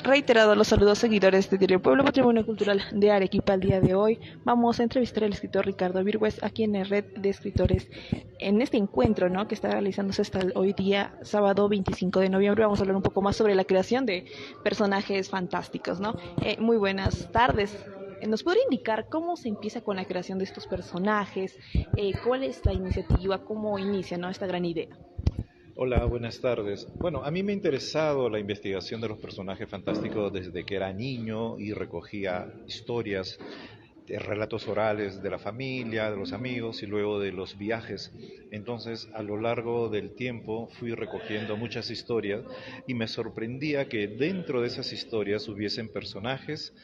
Reiterado los saludos seguidores de Diario Pueblo, Patrimonio Cultural de Arequipa. El día de hoy vamos a entrevistar al escritor Ricardo Virgües aquí en la red de escritores en este encuentro, ¿no?, que está realizándose hasta hoy día, sábado 25 de noviembre. Vamos a hablar un poco más sobre la creación de personajes fantásticos, ¿no? Muy buenas tardes. ¿Nos podría indicar cómo se empieza con la creación de estos personajes? ¿Cuál es la iniciativa? ¿Cómo inicia, ¿no?, esta gran idea? Hola, buenas tardes. Bueno, a mí me ha interesado la investigación de los personajes fantásticos desde que era niño y recogía historias, relatos orales de la familia, de los amigos y luego de los viajes. Entonces, a lo largo del tiempo fui recogiendo muchas historias y me sorprendía que dentro de esas historias hubiesen personajes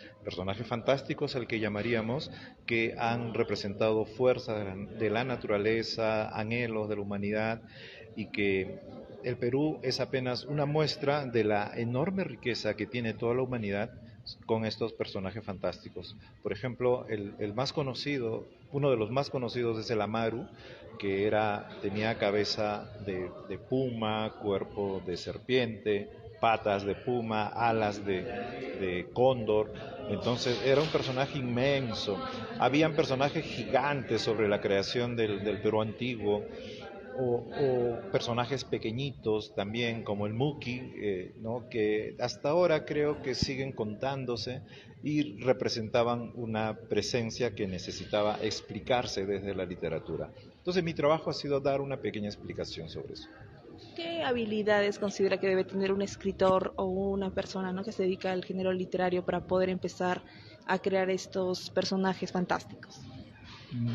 fantásticos al que llamaríamos, que han representado fuerzas de la naturaleza, anhelos de la humanidad y que el Perú es apenas una muestra de la enorme riqueza que tiene toda la humanidad con estos personajes fantásticos. Por ejemplo, el más conocido, uno de los más conocidos es el Amaru, que tenía cabeza de puma, cuerpo de serpiente, patas de puma, alas de cóndor. Entonces era un personaje inmenso. Habían personajes gigantes sobre la creación del Perú antiguo, o personajes pequeñitos también como el Muki, ¿no?, que hasta ahora creo que siguen contándose y representaban una presencia que necesitaba explicarse desde la literatura. Entonces mi trabajo ha sido dar una pequeña explicación sobre eso. ¿Qué habilidades considera que debe tener un escritor o una persona, ¿no?, que se dedica al género literario para poder empezar a crear estos personajes fantásticos?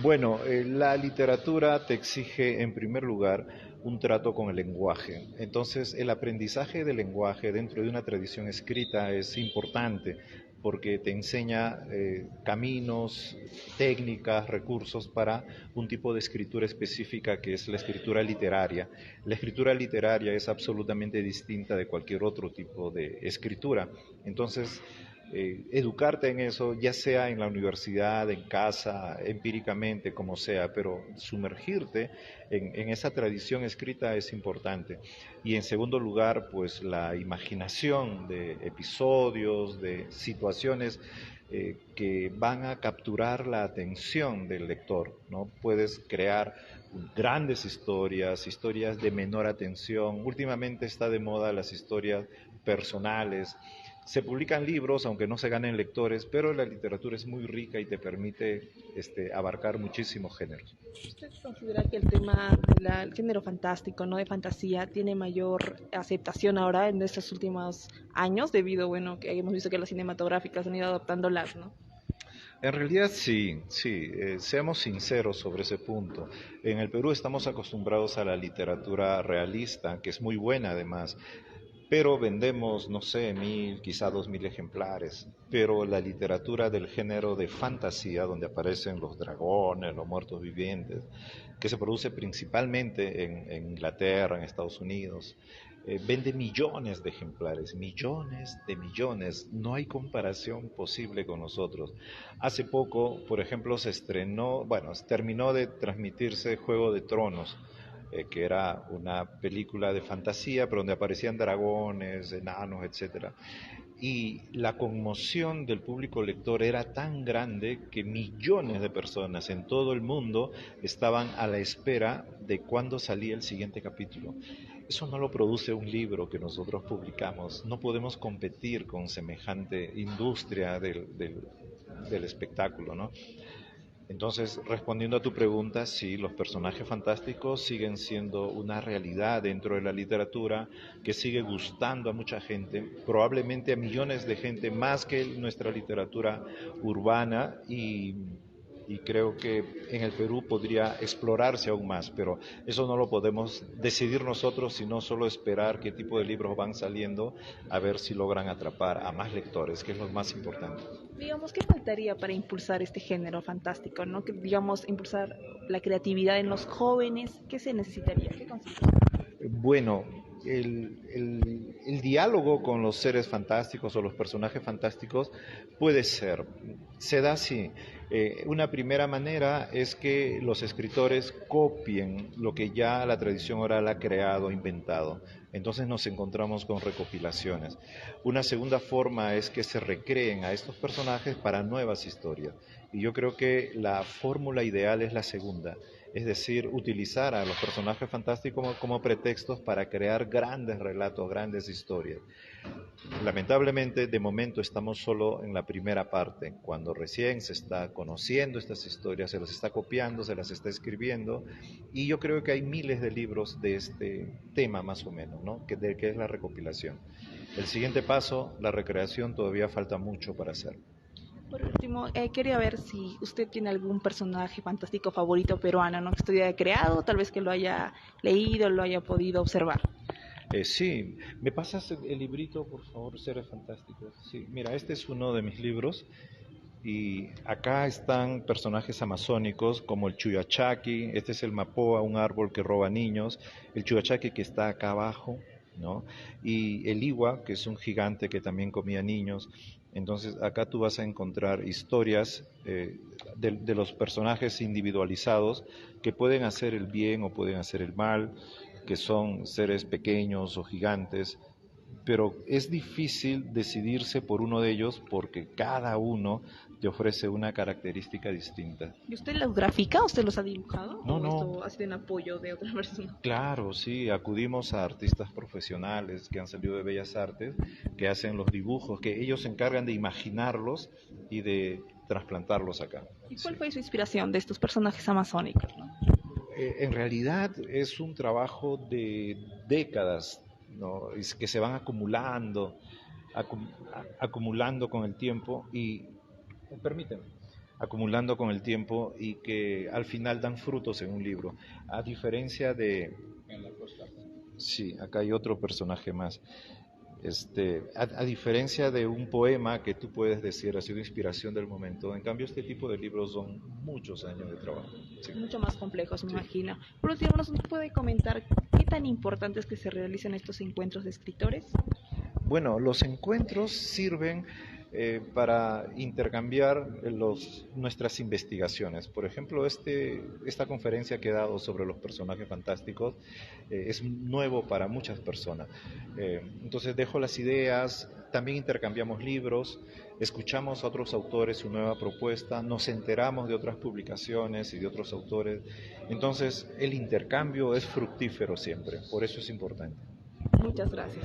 Bueno, la literatura te exige en primer lugar un trato con el lenguaje. Entonces, el aprendizaje del lenguaje dentro de una tradición escrita es importante porque te enseña caminos, técnicas, recursos para un tipo de escritura específica que es la escritura literaria. La escritura literaria es absolutamente distinta de cualquier otro tipo de escritura. Entonces, educarte en eso, ya sea en la universidad, en casa, empíricamente, como sea, pero sumergirte en esa tradición escrita es importante. Y en segundo lugar, pues la imaginación de episodios, de situaciones que van a capturar la atención del lector, ¿no? Puedes crear grandes historias, historias de menor atención. Últimamente está de moda las historias personales. Se publican libros, aunque no se ganen lectores, pero la literatura es muy rica y te permite abarcar muchísimos géneros. ¿Usted considera que el tema del género fantástico, no de fantasía, tiene mayor aceptación ahora en estos últimos años, debido, bueno, que hemos visto que las cinematográficas han ido adaptándolas, ¿no? En realidad sí, sí, seamos sinceros sobre ese punto. En el Perú estamos acostumbrados a la literatura realista, que es muy buena además, pero vendemos, no sé, 1000, quizá 2000 ejemplares. Pero la literatura del género de fantasía, donde aparecen los dragones, los muertos vivientes, que se produce principalmente en Inglaterra, en Estados Unidos, vende millones de ejemplares, millones de millones. No hay comparación posible con nosotros. Hace poco, por ejemplo, se estrenó, bueno, terminó de transmitirse Juego de Tronos, que era una película de fantasía, pero donde aparecían dragones, enanos, etcétera. Y la conmoción del público lector era tan grande que millones de personas en todo el mundo estaban a la espera de cuándo salía el siguiente capítulo. Eso no lo produce un libro que nosotros publicamos. No podemos competir con semejante industria del espectáculo, ¿no? Entonces, respondiendo a tu pregunta, sí, los personajes fantásticos siguen siendo una realidad dentro de la literatura que sigue gustando a mucha gente, probablemente a millones de gente más que nuestra literatura urbana y creo que en el Perú podría explorarse aún más, pero eso no lo podemos decidir nosotros, sino solo esperar qué tipo de libros van saliendo, a ver si logran atrapar a más lectores, que es lo más importante. Digamos, ¿qué faltaría para impulsar este género fantástico, ¿no? Que, digamos, impulsar la creatividad en los jóvenes. ¿Qué se necesitaría? ¿Qué considera? Bueno, el diálogo con los seres fantásticos o los personajes fantásticos puede ser, se da así. Una primera manera es que los escritores copien lo que ya la tradición oral ha creado, inventado. Entonces nos encontramos con recopilaciones. Una segunda forma es que se recreen a estos personajes para nuevas historias. Y yo creo que la fórmula ideal es la segunda, es decir, utilizar a los personajes fantásticos como pretextos para crear grandes relatos, grandes historias. Lamentablemente, de momento estamos solo en la primera parte, cuando recién se está conociendo estas historias, se las está copiando, se las está escribiendo, y yo creo que hay miles de libros de este tema más o menos, ¿no? Que es la recopilación. El siguiente paso, la recreación, todavía falta mucho para hacer. Por último, quería ver si usted tiene algún personaje fantástico favorito peruano, ¿no? Que estuviera creado, tal vez que lo haya leído, lo haya podido observar. Sí, ¿me pasas el librito, por favor, Seres Fantásticos? Sí, mira, este es uno de mis libros y acá están personajes amazónicos como el Chuyachaki, este es el Mapoa, un árbol que roba niños, el Chuyachaki que está acá abajo, ¿no? Y el Iwa, que es un gigante que también comía niños. Entonces acá tú vas a encontrar historias de los personajes individualizados que pueden hacer el bien o pueden hacer el mal, que son seres pequeños o gigantes, pero es difícil decidirse por uno de ellos porque cada uno te ofrece una característica distinta. ¿Y usted los grafica? ¿Usted los ha dibujado? No, ¿O no, esto ha sido en apoyo de otra persona? claro, sí, acudimos a artistas profesionales que han salido de Bellas Artes, que hacen los dibujos, que ellos se encargan de imaginarlos y de trasplantarlos acá. ¿Y Sí. cuál fue su inspiración de estos personajes amazónicos, ¿no? En realidad es un trabajo de décadas, ¿no? Que se van acumulando, acumulando con el tiempo y, permíteme, acumulando con el tiempo y que al final dan frutos en un libro. A diferencia de... Sí, acá hay otro personaje más. A diferencia de un poema que tú puedes decir ha sido inspiración del momento, en cambio este tipo de libros son muchos años de trabajo. Sí. Mucho más complejos, me Sí. imagino. Por último, ¿nos puede comentar qué tan importante es que se realicen estos encuentros de escritores? Bueno, los encuentros sirven para intercambiar nuestras investigaciones. Por ejemplo, esta conferencia que he dado sobre los personajes fantásticos es nuevo para muchas personas. Entonces dejo las ideas, también intercambiamos libros, escuchamos a otros autores su nueva propuesta, nos enteramos de otras publicaciones y de otros autores. Entonces el intercambio es fructífero siempre, por eso es importante. Muchas gracias.